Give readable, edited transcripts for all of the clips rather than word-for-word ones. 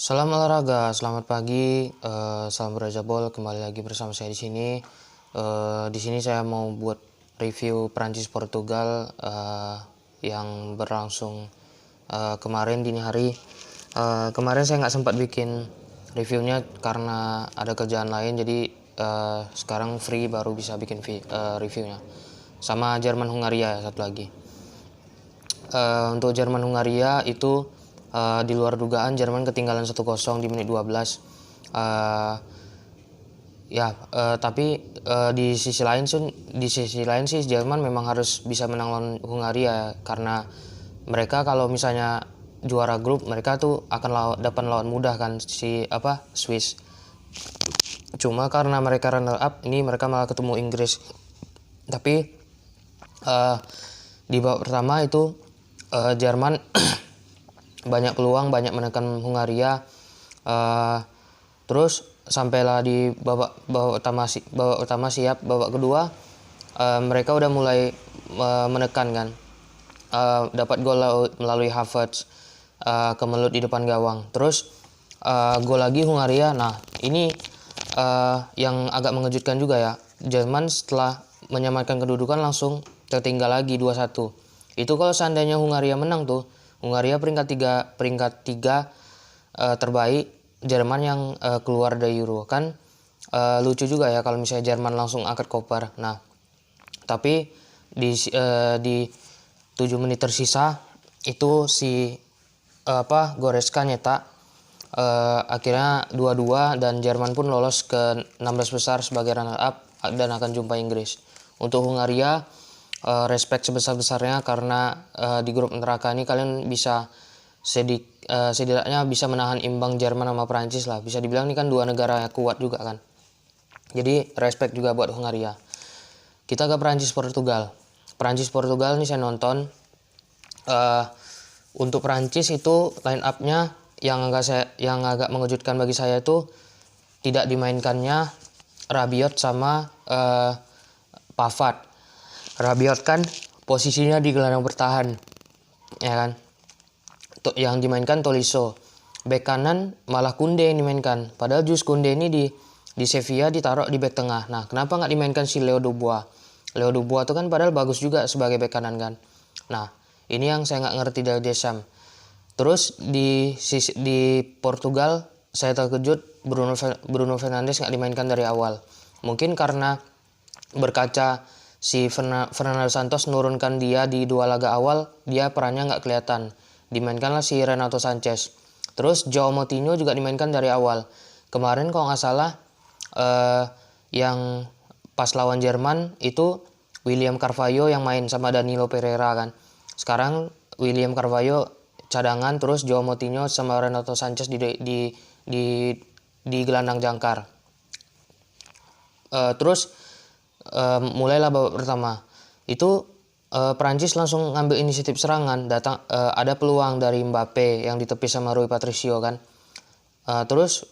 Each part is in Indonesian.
Salam olahraga, selamat pagi, salam berjabol, kembali lagi bersama saya di sini. Di sini saya mau buat review Prancis Portugal yang berlangsung kemarin dini hari. Kemarin saya nggak sempat bikin reviewnya karena ada kerjaan lain, jadi sekarang free baru bisa bikin reviewnya. Sama Jerman Hungaria satu lagi. Untuk Jerman Hungaria itu di luar dugaan Jerman ketinggalan 1-0 di menit 12. Tapi di sisi lain sih Jerman memang harus bisa menang lawan Hungaria, karena mereka kalau misalnya juara grup mereka tuh akan dapat lawan mudah kan, Swiss. Cuma karena mereka runner up, ini mereka malah ketemu Inggris. Tapi di babak pertama itu Jerman banyak peluang, banyak menekan Hungaria. Terus sampailah di babak utama siap, babak kedua mereka udah mulai menekan kan. Dapat gol melalui Havertz, kemelut di depan gawang. Terus gol lagi Hungaria. Nah, ini yang agak mengejutkan juga ya. Jerman setelah menyamakan kedudukan langsung tertinggal lagi 2-1. Itu kalau seandainya Hungaria menang tuh, Hungaria peringkat 3 terbaik, Jerman yang keluar dari Euro. Kan lucu juga ya kalau misalnya Jerman langsung angkat koper. Nah, tapi di 7 menit tersisa itu si Goretzka nyetak, akhirnya 2-2 dan Jerman pun lolos ke 16 besar sebagai runner up dan akan jumpa Inggris. Untuk Hungaria, respect sebesar-besarnya karena di grup neraka ini kalian bisa setidaknya bisa menahan imbang Jerman sama Prancis lah. Bisa dibilang ini kan dua negara yang kuat juga kan. Jadi respect juga buat Hungaria. Kita ke Prancis Portugal. Prancis Portugal ini saya nonton. Untuk Prancis itu line up-nya yang agak mengejutkan bagi saya itu tidak dimainkannya Rabiot sama Pavard. Rabiot kan posisinya di gelandang bertahan, ya kan. Yang dimainkan Tolisso. Bek kanan malah Koundé yang dimainkan. Padahal Jules Koundé ini di Sevilla ditaruh di bek tengah. Nah, kenapa nggak dimainkan si Leo Dubois? Leo Dubois itu kan padahal bagus juga sebagai bek kanan kan. Nah, ini yang saya nggak ngerti dari Deschamps. Terus di Portugal saya terkejut Bruno Fernandes nggak dimainkan dari awal. Mungkin karena berkaca si Fernando Santos nurunkan dia di 2 laga awal, dia perannya nggak kelihatan. Dimainkanlah si Renato Sanchez. Terus João Moutinho juga dimainkan dari awal. Kemarin kalau nggak salah yang pas lawan Jerman itu William Carvalho yang main sama Danilo Pereira kan. Sekarang William Carvalho cadangan, terus João Moutinho sama Renato Sanchez di gelandang jangkar. Terus mulailah babak pertama. Itu Prancis langsung ngambil inisiatif serangan. Ada peluang dari Mbappe yang ditepis sama Rui Patricio kan. Terus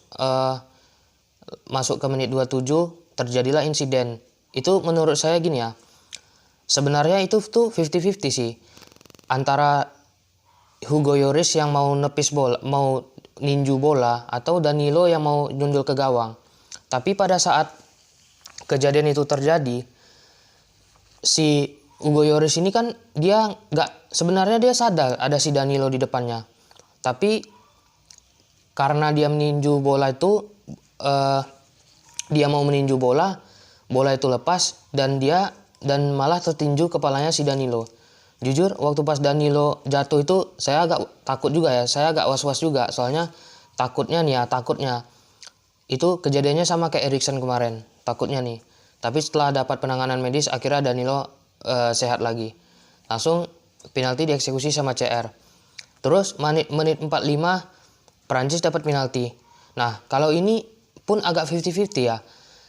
masuk ke menit 27 terjadilah insiden. Itu menurut saya gini ya. Sebenarnya itu tuh 50-50 sih. Antara Hugo Lloris yang mau nepis bola, mau ninju bola, atau Danilo yang mau nyundul ke gawang. Tapi pada saat kejadian itu terjadi, si Hugo Lloris ini kan sebenarnya dia sadar ada si Danilo di depannya. Tapi karena dia meninju bola itu, dia mau meninju bola itu lepas dan malah tertinju kepalanya si Danilo. Jujur waktu pas Danilo jatuh itu saya agak takut juga ya, saya agak was-was juga, soalnya takutnya itu kejadiannya sama kayak Eriksen kemarin, takutnya nih. Tapi setelah dapat penanganan medis akhirnya Danilo sehat lagi. Langsung penalti dieksekusi sama CR. Terus menit 45 Prancis dapat penalti. Nah, kalau ini pun agak 50-50 ya.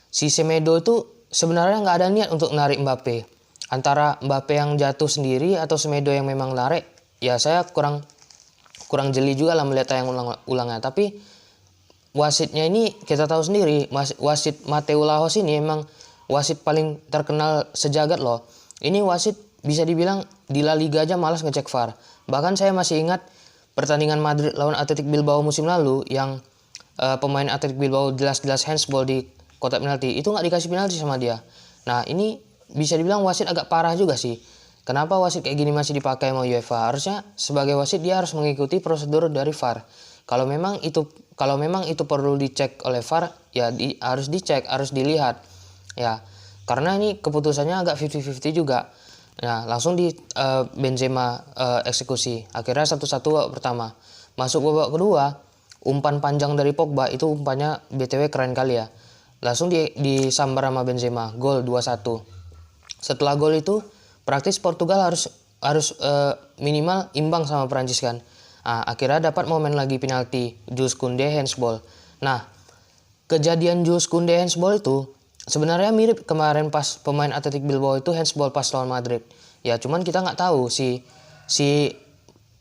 Si Semedo itu sebenarnya nggak ada niat untuk narik Mbappe. Antara Mbappe yang jatuh sendiri atau Semedo yang memang narik, ya saya kurang jeli juga lah melihat tayangan ulangnya. Tapi wasitnya ini kita tahu sendiri, wasit Mateu Lahoz ini emang wasit paling terkenal sejagat loh. Ini wasit bisa dibilang di La Liga aja malas ngecek VAR. Bahkan saya masih ingat pertandingan Madrid lawan Athletic Bilbao musim lalu yang pemain Athletic Bilbao jelas-jelas handsball di kotak penalti, itu nggak dikasih penalti sama dia. Nah ini bisa dibilang wasit agak parah juga sih. Kenapa wasit kayak gini masih dipakai sama UEFA? Harusnya sebagai wasit dia harus mengikuti prosedur dari VAR. Kalau memang itu perlu dicek oleh VAR, ya harus dicek, harus dilihat. Ya, karena ini keputusannya agak 50-50 juga. Nah, langsung di Benzema eksekusi. Akhirnya 1-1 babak pertama. Masuk babak kedua, umpan panjang dari Pogba, itu umpannya BTW keren kali ya. Langsung disambar sama Benzema, gol 2-1. Setelah gol itu, praktis Portugal harus minimal imbang sama Prancis kan. Nah, akhirnya dapat momen lagi penalti, Jules Koundé handsball. Nah, kejadian Jules Koundé handsball itu sebenarnya mirip kemarin pas pemain Athletic Bilbao itu handsball pas lawan Madrid. Ya cuman kita nggak tahu si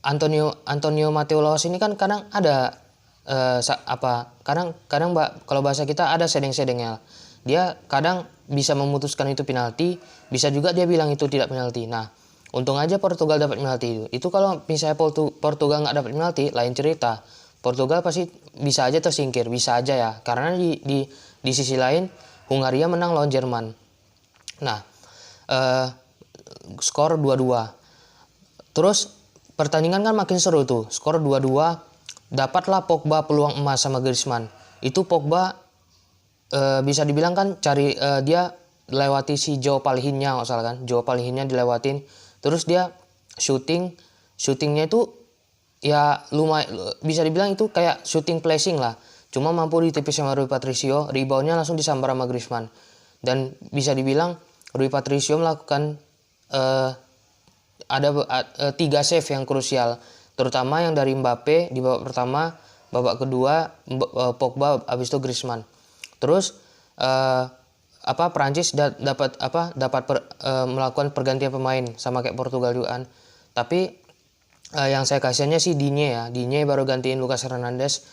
Antonio Mateo Laos ini kan kadang ada kadang kalau bahasa kita ada sedeng-sedengnya. Dia kadang bisa memutuskan itu penalti, bisa juga dia bilang itu tidak penalti. Nah, untung aja Portugal dapat penalti itu. Itu kalau misalnya Portugal nggak dapat penalti, lain cerita. Portugal pasti bisa aja tersingkir, bisa aja ya. Karena di sisi lain Hungaria menang lawan Jerman. Nah, skor 2-2. Terus pertandingan kan makin seru tuh. Skor 2-2. Dapatlah Pogba peluang emas sama Griezmann. Itu Pogba bisa dibilang kan dia lewati si Joao Palhinha nggak salah kan. Joao Palhinha dilewatin. Terus dia syutingnya itu ya lumayan, bisa dibilang itu kayak shooting placing lah. Cuma mampu ditepis sama Rui Patricio, reboundnya langsung disambar sama Griezmann. Dan bisa dibilang Rui Patricio melakukan ada 3 save yang krusial. Terutama yang dari Mbappe di babak pertama, babak kedua Pogba, habis itu Griezmann. Terus Prancis dapat melakukan pergantian pemain sama kayak Portugal juga kan. Tapi yang saya kasihannya sih Digne baru gantiin Lucas Hernandez,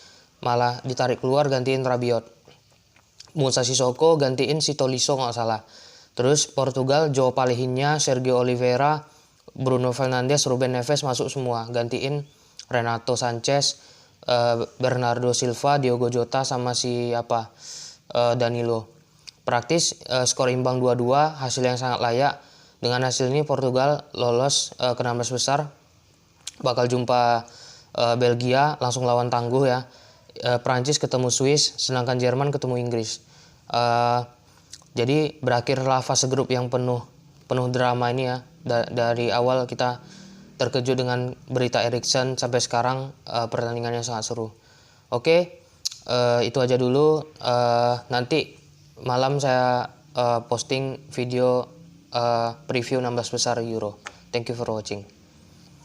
malah ditarik keluar gantiin Rabiot. Moussa Sissoko gantiin si Tolisso nggak salah. Terus Portugal Joao Palhinha, Sergio Oliveira, Bruno Fernandes, Ruben Neves masuk semua, gantiin Renato Sanchez, Bernardo Silva, Diogo Jota sama Danilo. Praktis skor imbang 2-2, hasil yang sangat layak. Dengan hasil ini Portugal lolos ke 16 besar. Bakal jumpa Belgia, langsung lawan tangguh ya. Prancis ketemu Swiss, sedangkan Jerman ketemu Inggris. Jadi berakhirlah fase grup yang penuh drama ini ya. Dari awal kita terkejut dengan berita Eriksen sampai sekarang pertandingannya sangat seru. Oke, itu aja dulu. Nanti malam saya posting video preview 16 besar Euro. Thank you for watching.